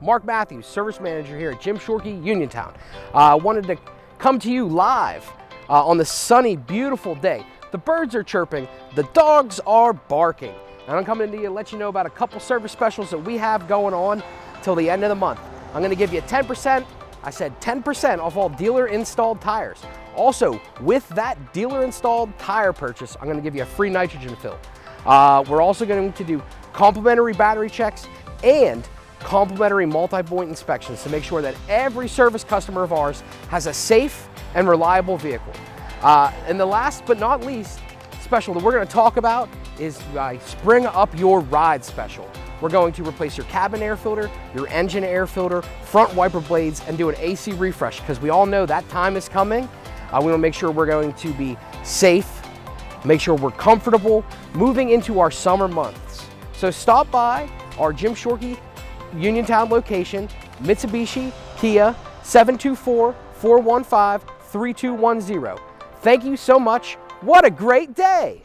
Mark Matthews, Service Manager here at Jim Shorkey Uniontown. I wanted to come to you live on this sunny, beautiful day. The birds are chirping, the dogs are barking, and I'm coming to you to let you know about a couple service specials that we have going on till the end of the month. I'm going to give you 10%, I said 10% off all dealer installed tires. Also, with that dealer installed tire purchase, I'm going to give you a free nitrogen fill. We're also going to do complimentary battery checks and complimentary multi-point inspections to make sure that every service customer of ours has a safe and reliable vehicle. And the last but not least special that we're going to talk about is Spring Up Your Ride special. We're going to replace your cabin air filter, your engine air filter, front wiper blades, and do an AC refresh because we all know that time is coming. We want to make sure we're going to be safe, make sure we're comfortable moving into our summer months. So stop by our Jim Shorkey Uniontown location, Mitsubishi, Kia, 724-415-3210. Thank you so much. What a great day!